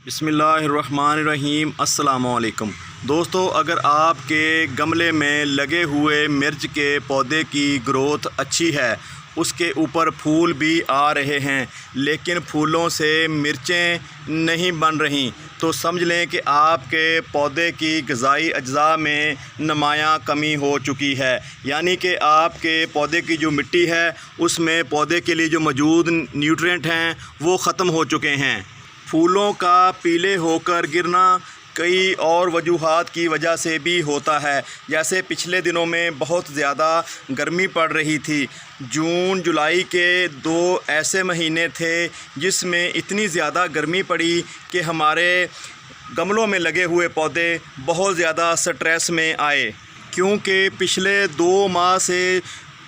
बिस्मिल्लाहिर्रहमानिर्रहीम अस्सलामुअलैकुम दोस्तों, अगर आपके गमले में लगे हुए मिर्च के पौधे की ग्रोथ अच्छी है, उसके ऊपर फूल भी आ रहे हैं लेकिन फूलों से मिर्चें नहीं बन रही, तो समझ लें कि आपके पौधे की ग़िज़ाई अज्जा में नुमायाँ कमी हो चुकी है। यानी कि आपके पौधे की जो मिट्टी है उसमें पौधे के लिए जो मौजूद न्यूट्रिएंट हैं वो ख़त्म हो चुके हैं। फूलों का पीले होकर गिरना कई और वजूहात की वजह से भी होता है। जैसे पिछले दिनों में बहुत ज़्यादा गर्मी पड़ रही थी। जून जुलाई के 2 ऐसे महीने थे जिसमें इतनी ज़्यादा गर्मी पड़ी कि हमारे गमलों में लगे हुए पौधे बहुत ज़्यादा स्ट्रेस में आए, क्योंकि पिछले 2 माह से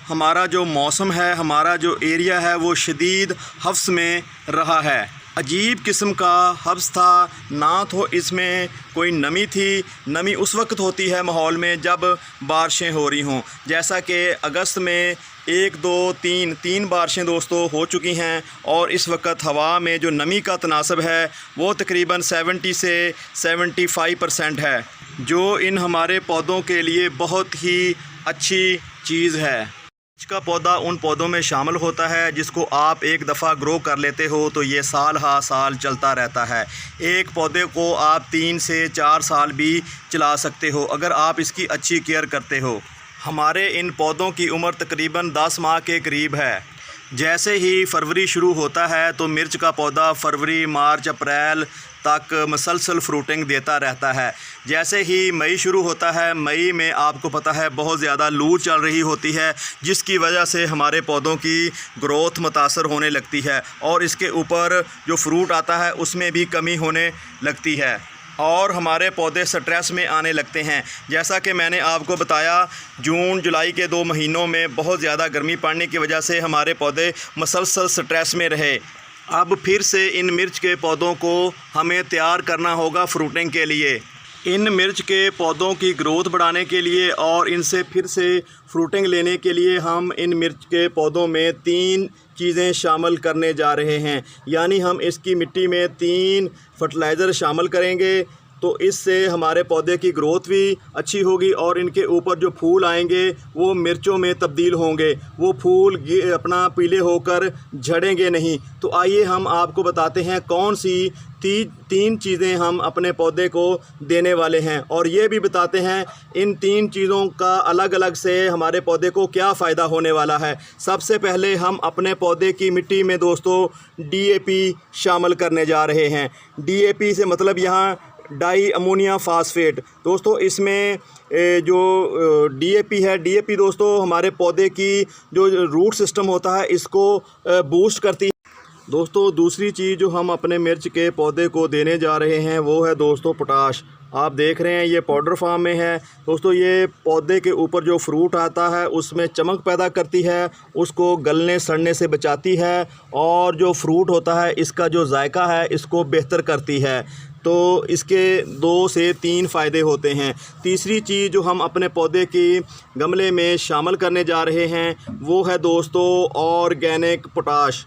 हमारा जो मौसम है, हमारा जो एरिया है वो शदीद हफ्स में रहा है। अजीब किस्म का हब्स था, ना तो इसमें कोई नमी थी। नमी उस वक्त होती है माहौल में जब बारिशें हो रही हों, जैसा कि अगस्त में 1 2 3 बारिशें दोस्तों हो चुकी हैं और इस वक्त हवा में जो नमी का तनासब है वो तकरीबन 70 से 75% है, जो इन हमारे पौधों के लिए बहुत ही अच्छी चीज़ है। का पौधा उन पौधों में शामिल होता है जिसको आप एक दफ़ा ग्रो कर लेते हो तो ये साल हा साल चलता रहता है। एक पौधे को आप 3 से 4 साल भी चला सकते हो अगर आप इसकी अच्छी केयर करते हो। हमारे इन पौधों की उम्र तकरीबन 10 माह के करीब है। जैसे ही फरवरी शुरू होता है तो मिर्च का पौधा फरवरी मार्च अप्रैल तक मसलसल फ्रूटिंग देता रहता है। जैसे ही मई शुरू होता है, मई में आपको पता है बहुत ज़्यादा लू चल रही होती है, जिसकी वजह से हमारे पौधों की ग्रोथ मुतासर होने लगती है और इसके ऊपर जो फ्रूट आता है उसमें भी कमी होने लगती है और हमारे पौधे स्ट्रेस में आने लगते हैं। जैसा कि मैंने आपको बताया, जून जुलाई के 2 महीनों में बहुत ज़्यादा गर्मी पड़ने की वजह से हमारे पौधे मसलसल स्ट्रेस में रहे। अब फिर से इन मिर्च के पौधों को हमें तैयार करना होगा फ्रूटिंग के लिए। इन मिर्च के पौधों की ग्रोथ बढ़ाने के लिए और इनसे फिर से फ्रूटिंग लेने के लिए हम इन मिर्च के पौधों में 3 चीज़ें शामिल करने जा रहे हैं। यानी हम इसकी मिट्टी में 3 फर्टिलाइज़र शामिल करेंगे, तो इससे हमारे पौधे की ग्रोथ भी अच्छी होगी और इनके ऊपर जो फूल आएंगे वो मिर्चों में तब्दील होंगे, वो फूल अपना पीले होकर झड़ेंगे नहीं। तो आइए हम आपको बताते हैं कौन सी 3 चीज़ें हम अपने पौधे को देने वाले हैं और ये भी बताते हैं इन 3 चीज़ों का अलग अलग से हमारे पौधे को क्या फ़ायदा होने वाला है। सबसे पहले हम अपने पौधे की मिट्टी में दोस्तों DAP शामिल करने जा रहे हैं। DAP से मतलब यहाँ डाई अमोनिया फास्फेट। दोस्तों इसमें जो DAP है, DAP दोस्तों हमारे पौधे की जो रूट सिस्टम होता है इसको बूस्ट करती है। दोस्तों दूसरी चीज़ जो हम अपने मिर्च के पौधे को देने जा रहे हैं वो है दोस्तों पोटाश। आप देख रहे हैं ये पाउडर फॉर्म में है। दोस्तों ये पौधे के ऊपर जो फ्रूट आता है उसमें चमक पैदा करती है, उसको गलने सड़ने से बचाती है और जो फ्रूट होता है इसका जो जायका है इसको बेहतर करती है। तो इसके 2 से 3 फ़ायदे होते हैं। तीसरी चीज़ जो हम अपने पौधे की गमले में शामिल करने जा रहे हैं वो है दोस्तों ऑर्गेनिक पोटाश।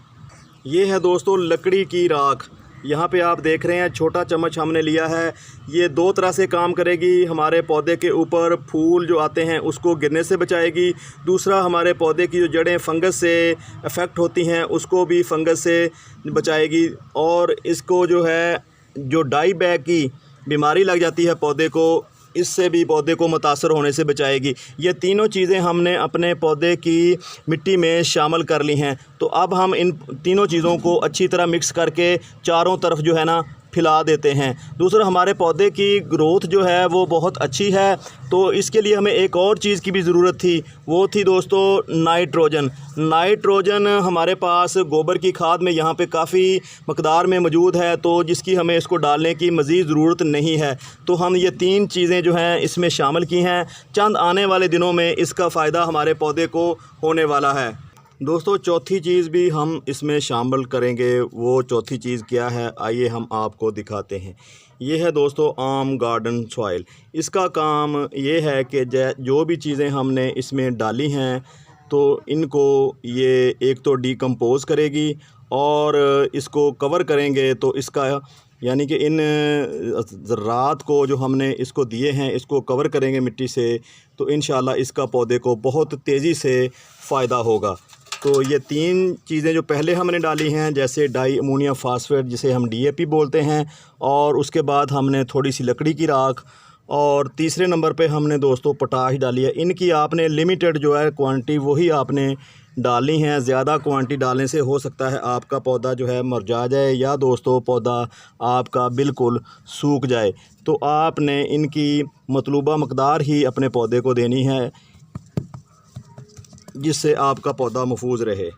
ये है दोस्तों लकड़ी की राख। यहाँ पे आप देख रहे हैं छोटा चम्मच हमने लिया है। ये 2 तरह से काम करेगी। हमारे पौधे के ऊपर फूल जो आते हैं उसको गिरने से बचाएगी। दूसरा, हमारे पौधे की जो जड़ें फंगस से अफेक्ट होती हैं उसको भी फंगस से बचाएगी और इसको जो है जो डाई बैग की बीमारी लग जाती है पौधे को, इससे भी पौधे को मुतासर होने से बचाएगी। ये तीनों चीज़ें हमने अपने पौधे की मिट्टी में शामिल कर ली हैं। तो अब हम इन तीनों चीज़ों को अच्छी तरह मिक्स करके चारों तरफ जो है ना फैला देते हैं। दूसरा, हमारे पौधे की ग्रोथ जो है वो बहुत अच्छी है, तो इसके लिए हमें एक और चीज़ की भी ज़रूरत थी, वो थी दोस्तों नाइट्रोजन। नाइट्रोजन हमारे पास गोबर की खाद में यहाँ पे काफ़ी मकदार में मौजूद है, तो जिसकी हमें इसको डालने की मज़ीद ज़रूरत नहीं है। तो हम ये 3 चीज़ें जो हैं इसमें शामिल की हैं। चंद आने वाले दिनों में इसका फ़ायदा हमारे पौधे को होने वाला है। दोस्तों चौथी चीज़ भी हम इसमें शामिल करेंगे। वो चौथी चीज़ क्या है आइए हम आपको दिखाते हैं। ये है दोस्तों आम गार्डन सॉइल। इसका काम ये है कि जो भी चीज़ें हमने इसमें डाली हैं तो इनको ये एक तो डिकम्पोज़ करेगी और इसको कवर करेंगे तो इसका यानी कि इन ज़रात को जो हमने इसको दिए हैं, इसको कवर करेंगे मिट्टी से, तो इंशाल्लाह इसका पौधे को बहुत तेज़ी से फ़ायदा होगा। तो ये 3 चीज़ें जो पहले हमने डाली हैं, जैसे डाई अमोनियम फास्फेट जिसे हम DAP बोलते हैं, और उसके बाद हमने थोड़ी सी लकड़ी की राख, और तीसरे नंबर पे हमने दोस्तों पोटाश डाली है। इनकी आपने लिमिटेड जो है क्वांटिटी वही आपने डालनी है। ज़्यादा क्वांटिटी डालने से हो सकता है आपका पौधा जो है मुरझा जाए या दोस्तों पौधा आपका बिल्कुल सूख जाए। तो आपने इनकी मतलूबा मकदार ही अपने पौधे को देनी है, जिससे आपका पौधा महफूज रहे।